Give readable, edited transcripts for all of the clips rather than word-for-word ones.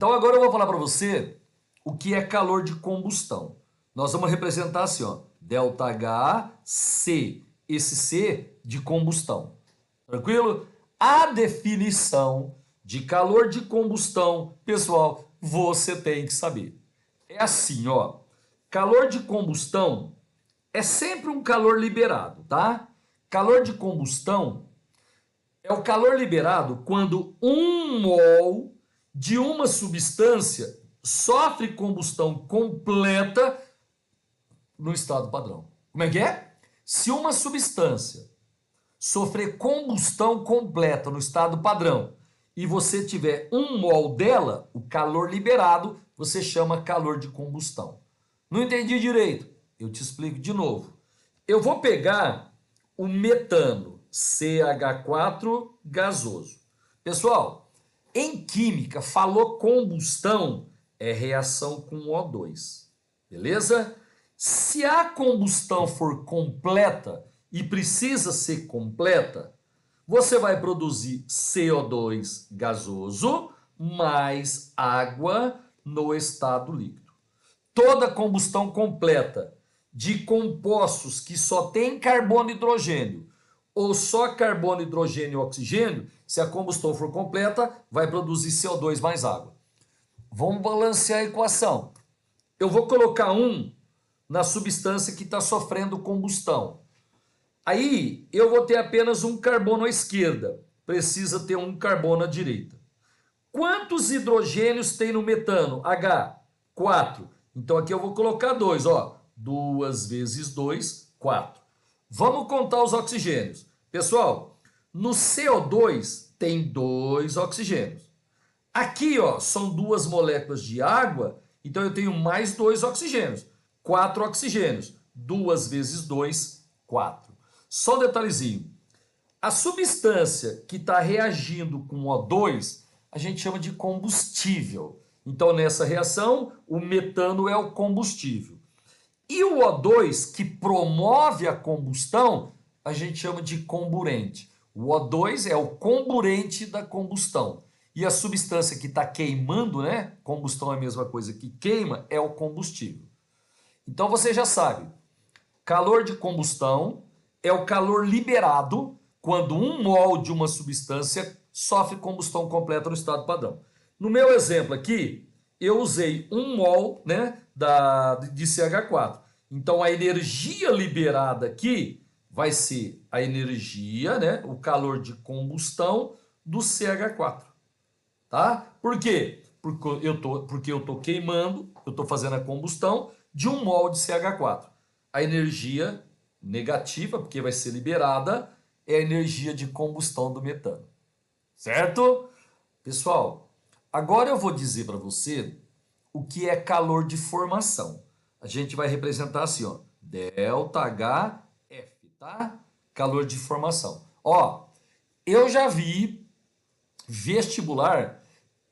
Então agora eu vou falar para você o que é calor de combustão. Nós vamos representar assim, ó, ΔH, esse C de combustão. Tranquilo? A definição de calor de combustão, pessoal, você tem que saber. É assim, ó. Calor de combustão é sempre um calor liberado, tá? Calor de combustão é o calor liberado quando um mol de uma substância sofre combustão completa no estado padrão. Como é que é? Se uma substância sofrer combustão completa no estado padrão e você tiver um mol dela, o calor liberado, você chama calor de combustão. Não entendi direito? Eu te explico de novo. Eu vou pegar o metano, CH4 gasoso. Pessoal, em química, falou combustão, é reação com O2. Beleza? Se a combustão for completa e precisa ser completa, você vai produzir CO2 gasoso mais água no estado líquido. Toda combustão completa de compostos que só tem carbono e hidrogênio ou só carbono, hidrogênio e oxigênio, se a combustão for completa, vai produzir CO2 mais água. Vamos balancear a equação. Eu vou colocar um na substância que está sofrendo combustão. Aí eu vou ter apenas um carbono à esquerda. Precisa ter um carbono à direita. Quantos hidrogênios tem no metano? H, 4. Então aqui eu vou colocar 2, ó. 2 vezes 2, 4. Vamos contar os oxigênios. Pessoal, no CO2 tem 2 oxigênios. Aqui, ó, são 2 moléculas de água, então eu tenho mais 2 oxigênios. 4 oxigênios. 2 vezes 2, 4. Só um detalhezinho. A substância que está reagindo com O2, a gente chama de combustível. Então, nessa reação, o metano é o combustível. E o O2, que promove a combustão, a gente chama de comburente. O O2 é o comburente da combustão. E a substância que está queimando, né? Combustão é a mesma coisa que queima, é o combustível. Então você já sabe, calor de combustão é o calor liberado quando um mol de uma substância sofre combustão completa no estado padrão. No meu exemplo aqui, eu usei um mol, né, de CH4. Então a energia liberada aqui vai ser a energia, né, o calor de combustão do CH4. Tá? Por quê? Porque eu estou queimando, eu estou fazendo a combustão de um mol de CH4. A energia negativa, porque vai ser liberada, é a energia de combustão do metano. Certo? Pessoal, agora eu vou dizer para você o que é calor de formação. A gente vai representar assim, ó, ΔHF, tá? Calor de formação. Ó, eu já vi vestibular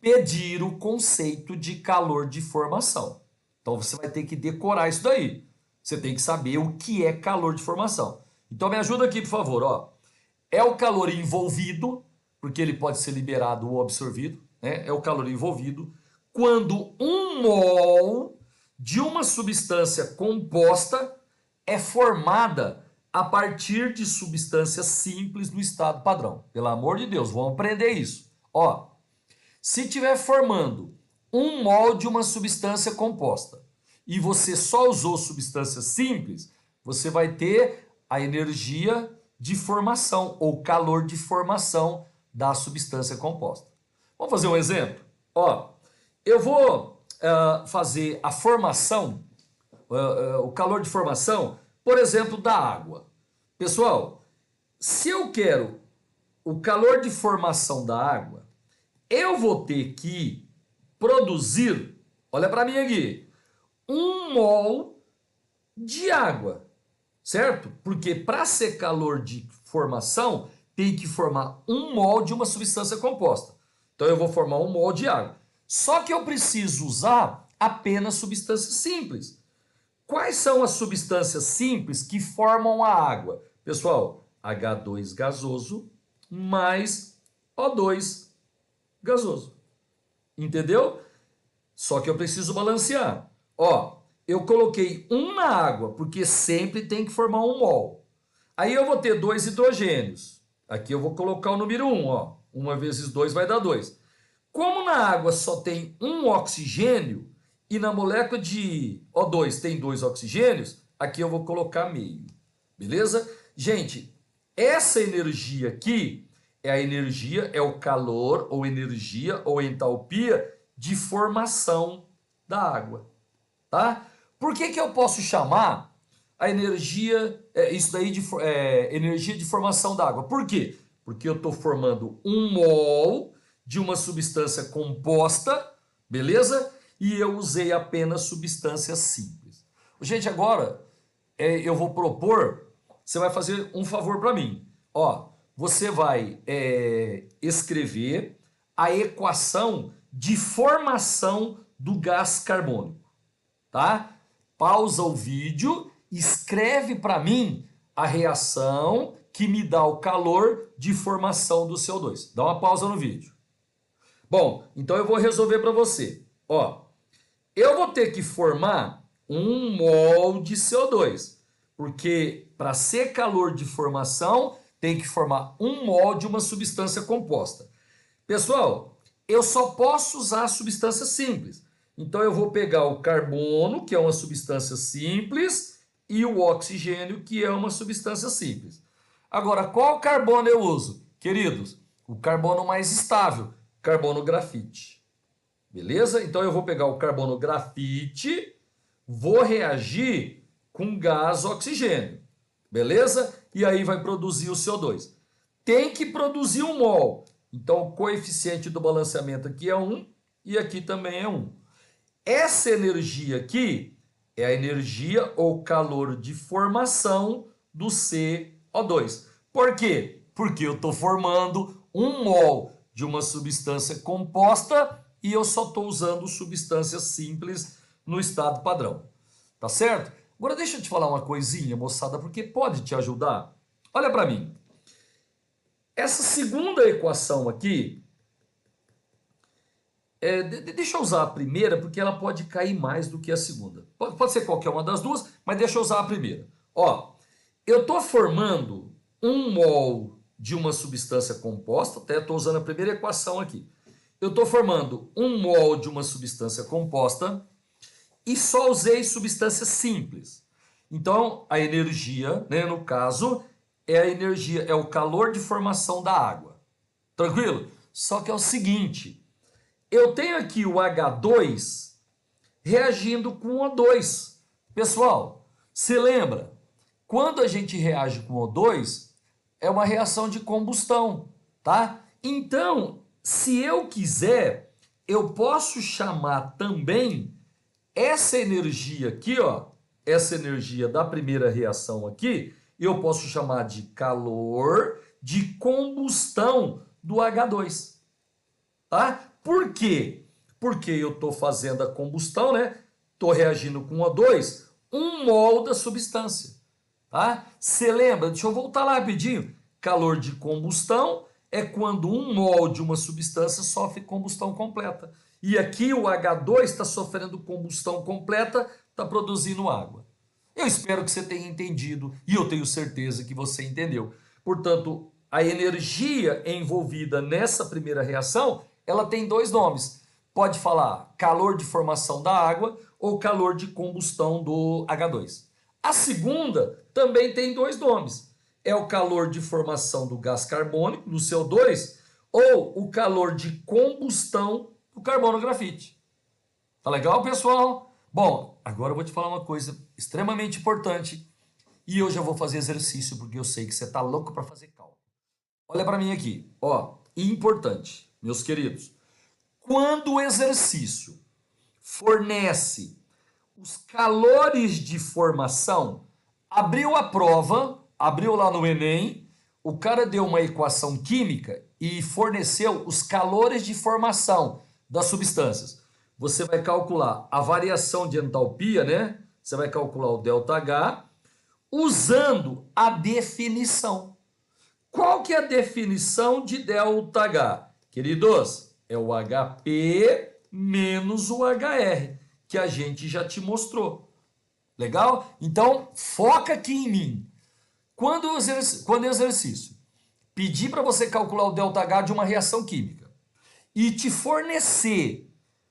pedir o conceito de calor de formação. Então você vai ter que decorar isso daí. Você tem que saber o que é calor de formação. Então me ajuda aqui, por favor, ó. É o calor envolvido, porque ele pode ser liberado ou absorvido, né? É o calor envolvido quando um mol de uma substância composta é formada a partir de substâncias simples no estado padrão. Pelo amor de Deus, vamos aprender isso. Ó, se estiver formando um mol de uma substância composta e você só usou substâncias simples, você vai ter a energia de formação ou calor de formação da substância composta. Vamos fazer um exemplo? Ó, eu vou fazer a formação, o calor de formação, por exemplo, da água. Pessoal, se eu quero o calor de formação da água, eu vou ter que produzir, olha para mim aqui, um mol de água, certo? Porque para ser calor de formação, tem que formar um mol de uma substância composta. Então eu vou formar um mol de água. Só que eu preciso usar apenas substâncias simples. Quais são as substâncias simples que formam a água? Pessoal, H2 gasoso mais O2 gasoso. Entendeu? Só que eu preciso balancear. Ó, eu coloquei 1 na água, porque sempre tem que formar 1 mol. Aí eu vou ter 2 hidrogênios. Aqui eu vou colocar o número 1, ó. 1 vezes 2 vai dar 2. Como na água só tem 1 oxigênio, e na molécula de O2 tem 2 oxigênios, aqui eu vou colocar meio. Beleza? Gente, essa energia aqui é a energia, é o calor, ou energia, ou entalpia de formação da água. Tá? Por que eu posso chamar a energia, isso daí de energia de formação da água? Por quê? Porque eu estou formando 1 mol de uma substância composta, beleza? E eu usei apenas substâncias simples. Gente, agora eu vou propor, você vai fazer um favor para mim. Ó, você vai escrever a equação de formação do gás carbônico, tá? Pausa o vídeo, escreve para mim a reação que me dá o calor de formação do CO2. Dá uma pausa no vídeo. Bom, então eu vou resolver para você. Ó, eu vou ter que formar 1 mol de CO2, porque para ser calor de formação tem que formar 1 mol de uma substância composta. Pessoal, eu só posso usar substância simples. Então eu vou pegar o carbono, que é uma substância simples, e o oxigênio, que é uma substância simples. Agora, qual carbono eu uso? Queridos, o carbono mais estável, carbono grafite. Beleza? Então eu vou pegar o carbono grafite, vou reagir com gás oxigênio. Beleza? E aí vai produzir o CO2. Tem que produzir 1 mol. Então o coeficiente do balanceamento aqui é 1 e aqui também é 1. Essa energia aqui é a energia ou calor de formação do CO2. Por quê? Porque eu estou formando 1 mol de uma substância composta e eu só estou usando substâncias simples no estado padrão. Tá certo? Agora deixa eu te falar uma coisinha, moçada, porque pode te ajudar. Olha para mim. Essa segunda equação aqui, deixa eu usar a primeira, porque ela pode cair mais do que a segunda. Pode ser qualquer uma das duas, mas deixa eu usar a primeira. Ó, eu estou formando 1 mol de uma substância composta, até estou usando a primeira equação aqui. Eu estou formando 1 mol de uma substância composta e só usei substâncias simples. Então, a energia, né, no caso, é a energia, é o calor de formação da água. Tranquilo? Só que é o seguinte, eu tenho aqui o H2 reagindo com o O2. Pessoal, você lembra? Quando a gente reage com O2, é uma reação de combustão, tá? Então, se eu quiser, eu posso chamar também essa energia aqui, ó, essa energia da primeira reação aqui, eu posso chamar de calor de combustão do H2, tá? Por quê? Porque eu estou fazendo a combustão, né? Estou reagindo com O2, 1 mol da substância, tá? Você lembra? Deixa eu voltar lá rapidinho. Calor de combustão é quando 1 mol de uma substância sofre combustão completa. E aqui o H2 está sofrendo combustão completa, está produzindo água. Eu espero que você tenha entendido e eu tenho certeza que você entendeu. Portanto, a energia envolvida nessa primeira reação, ela tem 2 nomes. Pode falar calor de formação da água ou calor de combustão do H2. A segunda também tem 2 nomes. É o calor de formação do gás carbônico, do CO2, ou o calor de combustão do carbono grafite. Tá legal, pessoal? Bom, agora eu vou te falar uma coisa extremamente importante e eu já vou fazer exercício porque eu sei que você está louco para fazer cálculo. Olha para mim aqui, ó, importante, meus queridos. Quando o exercício fornece os calores de formação, abriu a prova, abriu lá no Enem, o cara deu uma equação química e forneceu os calores de formação das substâncias. Você vai calcular a variação de entalpia, né? Você vai calcular o ΔH usando a definição. Qual que é a definição de ΔH? Queridos, é o HP menos o HR, que a gente já te mostrou. Legal? Então, foca aqui em mim. Quando o exercício pedir para você calcular o ΔH de uma reação química e te fornecer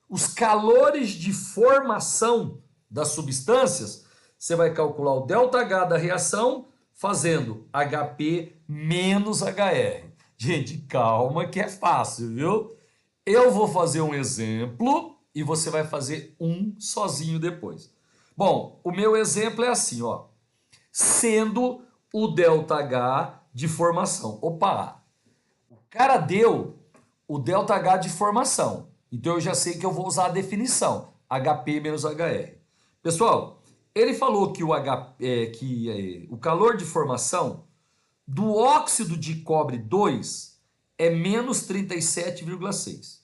os calores de formação das substâncias, você vai calcular o ΔH da reação fazendo HP menos HR. Gente, calma que é fácil, viu? Eu vou fazer um exemplo e você vai fazer um sozinho depois. Bom, o meu exemplo é assim, ó. Sendo o ΔH de formação. Opa, o cara deu o ΔH de formação. Então eu já sei que eu vou usar a definição, HP menos HR. Pessoal, ele falou que o calor de formação do óxido de cobre 2 é menos 37,6.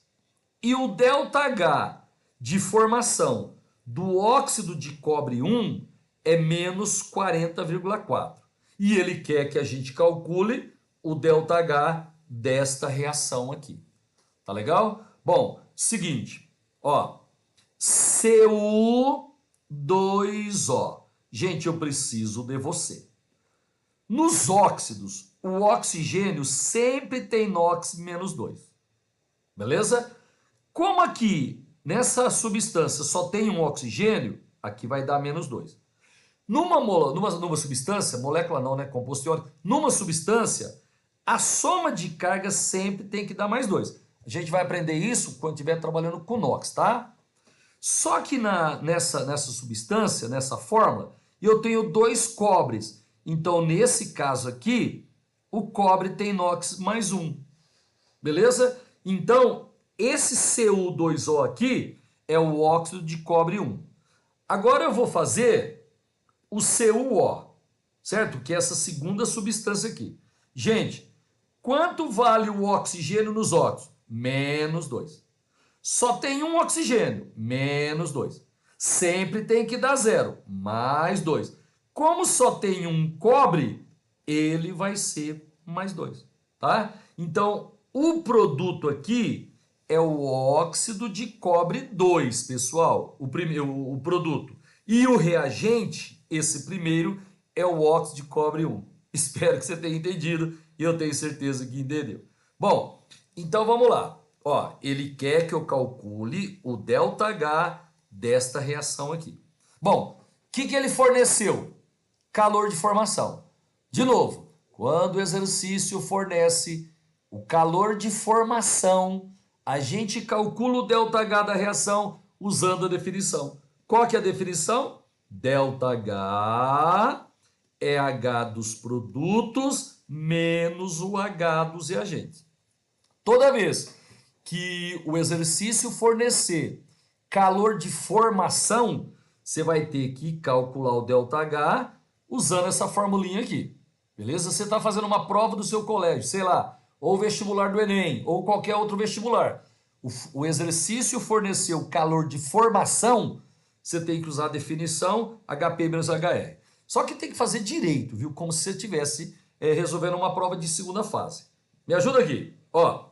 E o ΔH de formação do óxido de cobre 1 é menos 40,4. E ele quer que a gente calcule o ΔH desta reação aqui. Tá legal? Bom, seguinte, ó, Cu2O. Gente, eu preciso de você. Nos óxidos, o oxigênio sempre tem NOx menos 2. Beleza? Como aqui, nessa substância, só tem um oxigênio, aqui vai dar menos 2. Numa substância, molécula não, né? Composto iônico. Numa substância, a soma de cargas sempre tem que dar mais 2. A gente vai aprender isso quando estiver trabalhando com NOx, tá? Só que nessa substância, nessa fórmula, eu tenho 2 cobres. Então, nesse caso aqui, o cobre tem NOx mais 1. Beleza? Então, esse Cu2O aqui é o óxido de cobre 1. Agora eu vou fazer o CuO, certo? Que é essa segunda substância aqui. Gente, quanto vale o oxigênio nos óxidos? Menos 2. Só tem um oxigênio, menos 2. Sempre tem que dar 0, mais 2. Como só tem um cobre, ele vai ser mais 2, tá? Então, o produto aqui é o óxido de cobre 2, pessoal, o produto. E o reagente, esse primeiro, é o óxido de cobre 1. Espero que você tenha entendido e eu tenho certeza que entendeu. Bom, então vamos lá. Ó, ele quer que eu calcule o ΔH desta reação aqui. Bom, o que ele forneceu? Calor de formação. De novo, quando o exercício fornece o calor de formação, a gente calcula o ΔH da reação usando a definição. Qual que é a definição? ΔH é H dos produtos menos o H dos reagentes. Toda vez que o exercício fornecer calor de formação, você vai ter que calcular o ΔH usando essa formulinha aqui. Beleza? Você está fazendo uma prova do seu colégio, sei lá, ou vestibular do Enem, ou qualquer outro vestibular. O exercício forneceu calor de formação, você tem que usar a definição HP menos HR. Só que tem que fazer direito, viu? Como se você estivesse resolvendo uma prova de segunda fase. Me ajuda aqui. Ó,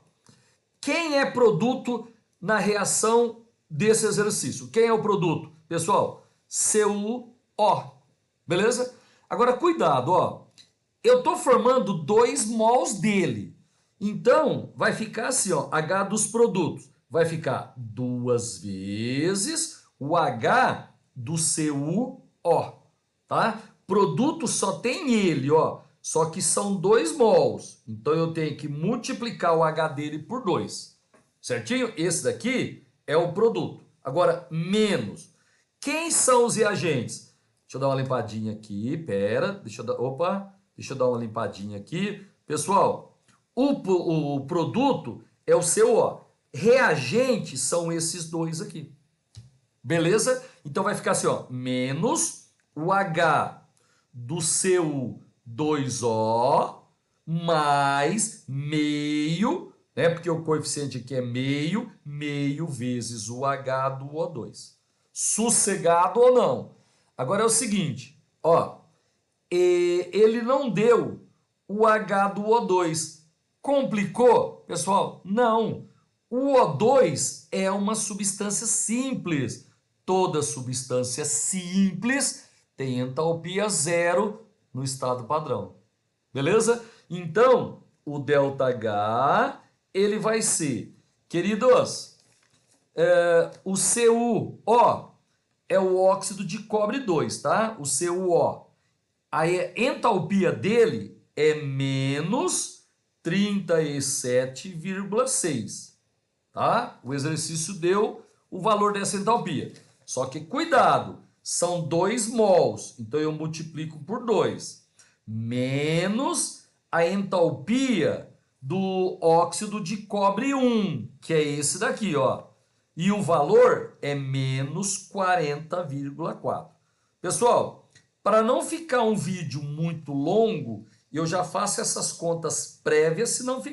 quem é produto na reação desse exercício? Quem é o produto? Pessoal, CuO. Beleza? Agora, cuidado, ó. Eu estou formando 2 mols dele. Então, vai ficar assim, ó, H dos produtos. Vai ficar 2 vezes o H do CuO, tá? Produto só tem ele, ó. Só que são 2 mols. Então, eu tenho que multiplicar o H dele por 2. Certinho? Esse daqui é o produto. Agora, menos. Quem são os reagentes? Deixa eu dar uma limpadinha aqui. Pera. Deixa eu dar uma limpadinha aqui. Pessoal, o produto é o CuO. Reagentes são esses 2 aqui. Beleza? Então, vai ficar assim, ó. Menos o H do Cu2O mais meio, né? Porque o coeficiente aqui é meio vezes o H do O2. Sossegado ou não? Agora é o seguinte, ó, ele não deu o H do O2. Complicou? Pessoal, não. O O2 é uma substância simples. Toda substância simples tem entalpia zero no estado padrão. Beleza? Então, o ΔH, ele vai ser, queridos, o CuO é o óxido de cobre 2, tá? O CuO. A entalpia dele é menos 37,6, tá? O exercício deu o valor dessa entalpia. Só que cuidado, são 2 mols, então eu multiplico por 2, menos a entalpia do óxido de cobre 1, que é esse daqui, ó. E o valor é menos 40,4. Pessoal, para não ficar um vídeo muito longo, eu já faço essas contas prévias, senão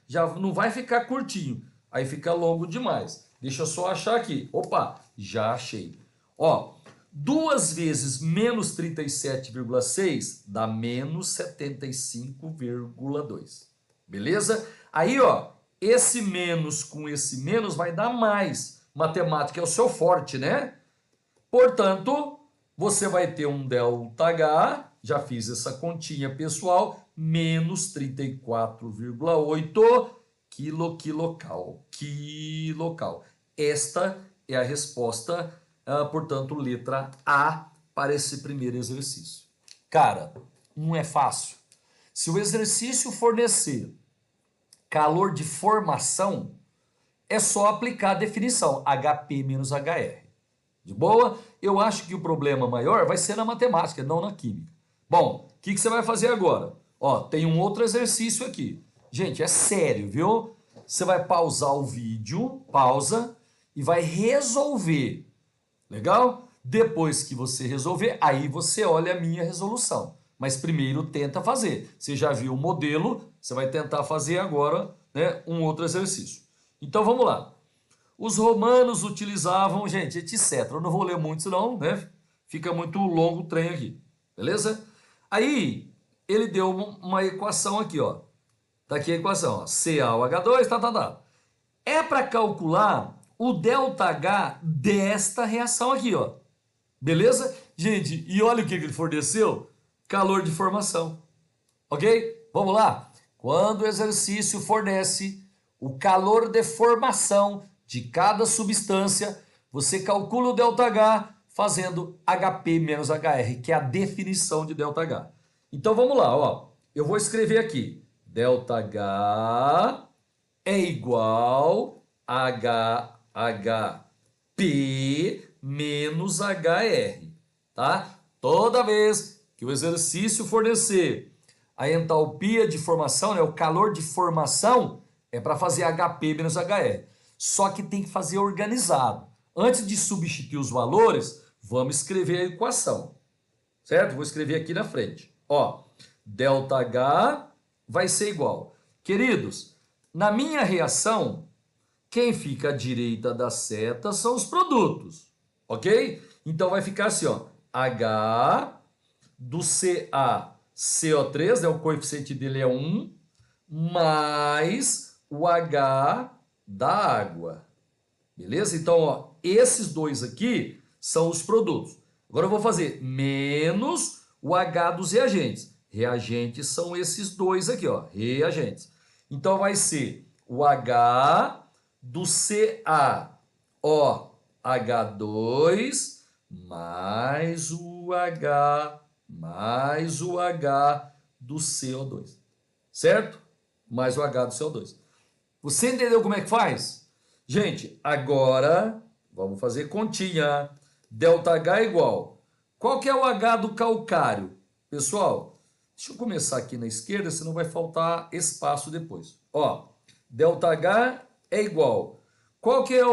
já não vai ficar curtinho. Aí fica longo demais. Deixa eu só achar aqui. Opa, já achei. Ó, 2 vezes menos 37,6 dá menos 75,2. Beleza? Aí, ó, esse menos com esse menos vai dar mais. Matemática é o seu forte, né? Portanto, você vai ter um ΔH, já fiz essa continha pessoal, menos 34,8 quilocal. Esta é a resposta, portanto, letra A para esse primeiro exercício. Cara, não é fácil. Se o exercício fornecer calor de formação, é só aplicar a definição, HP menos HR. De boa? Eu acho que o problema maior vai ser na matemática, não na química. Bom, o que você vai fazer agora? Ó, tem um outro exercício aqui. Gente, é sério, viu? Você vai pausar o vídeo, pausa, e vai resolver. Legal? Depois que você resolver, aí você olha a minha resolução. Mas primeiro tenta fazer. Você já viu o modelo, você vai tentar fazer agora, né, um outro exercício. Então vamos lá. Os romanos utilizavam, gente, etc. Eu não vou ler muito, senão, né, fica muito longo o trem aqui. Beleza? Aí, ele deu uma equação aqui, ó. Tá aqui a equação, ó. CaOH2, tá. É para calcular o ΔH desta reação aqui, ó. Beleza? Gente, e olha o que ele forneceu. Calor de formação. Ok? Vamos lá. Quando o exercício fornece o calor de formação de cada substância, você calcula o ΔH fazendo HP menos HR, que é a definição de ΔH. Então vamos lá, ó. Eu vou escrever aqui. ΔH é igual a HHP menos HR, tá? Toda vez que o exercício fornecer a entalpia de formação, né, o calor de formação, é para fazer HP menos HR. Só que tem que fazer organizado. Antes de substituir os valores, vamos escrever a equação. Certo? Vou escrever aqui na frente. Ó, ΔH vai ser igual. Queridos, na minha reação, quem fica à direita da seta são os produtos. Ok? Então vai ficar assim, ó. H do CaCO3, né, o coeficiente dele é 1, mais o H da água. Beleza? Então, ó, esses dois aqui são os produtos. Agora eu vou fazer menos o H dos reagentes. Reagentes são esses dois aqui, ó, reagentes. Então vai ser o H do CaOH2 mais o H do CO2. Certo? Mais o H do CO2. Você entendeu como é que faz? Gente, agora vamos fazer continha. ΔH é igual. Qual que é o H do calcário? Pessoal, deixa eu começar aqui na esquerda, senão vai faltar espaço depois. Ó, ΔH é igual. Qual que é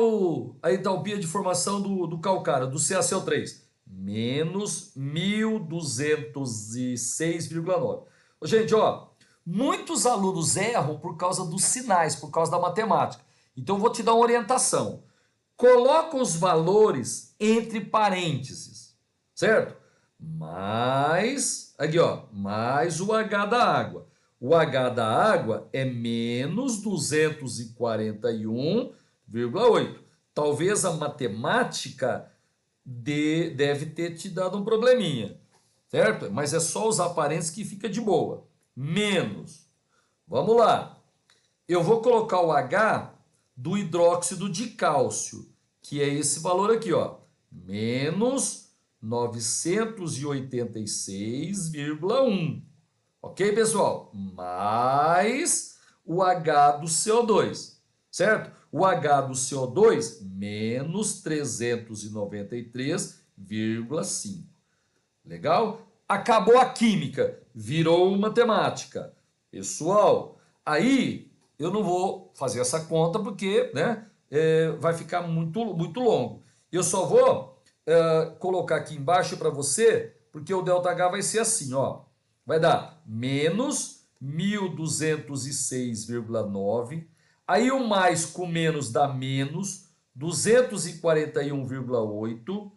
a entalpia de formação do calcário, do CaCO3? Menos 1206,9. Gente, ó, muitos alunos erram por causa dos sinais, por causa da matemática. Então, eu vou te dar uma orientação. Coloca os valores entre parênteses, certo? Mais, aqui ó, mais o H da água. O H da água é menos 241,8. Talvez a matemática deve ter te dado um probleminha, certo? Mas é só usar parênteses que fica de boa. Menos. Vamos lá. Eu vou colocar o H do hidróxido de cálcio, que é esse valor aqui, ó. Menos 986,1. Ok, pessoal? Mais o H do CO2, certo? O H do CO2, menos 393,5. Legal? Acabou a química, virou matemática. Pessoal, aí eu não vou fazer essa conta porque, né, vai ficar muito, muito longo. Eu só vou colocar aqui embaixo para você, porque o ΔH vai ser assim, ó. Vai dar menos 1.206,9. Aí o mais com menos dá menos 241,8.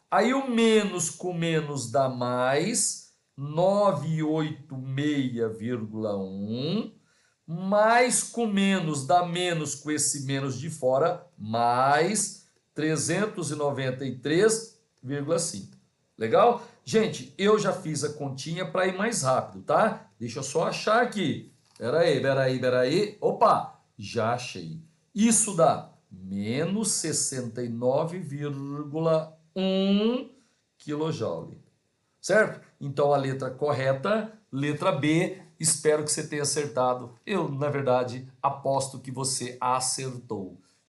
Aí o menos com menos dá mais 986,1. Mais com menos dá menos com esse menos de fora, mais 393,5. Legal? Gente, eu já fiz a continha para ir mais rápido, tá? Deixa eu só achar aqui. Peraí. Opa, já achei. Isso dá menos 69,1 kJ. Certo? Então a letra correta, letra B. Espero que você tenha acertado. Eu, na verdade, aposto que você acertou.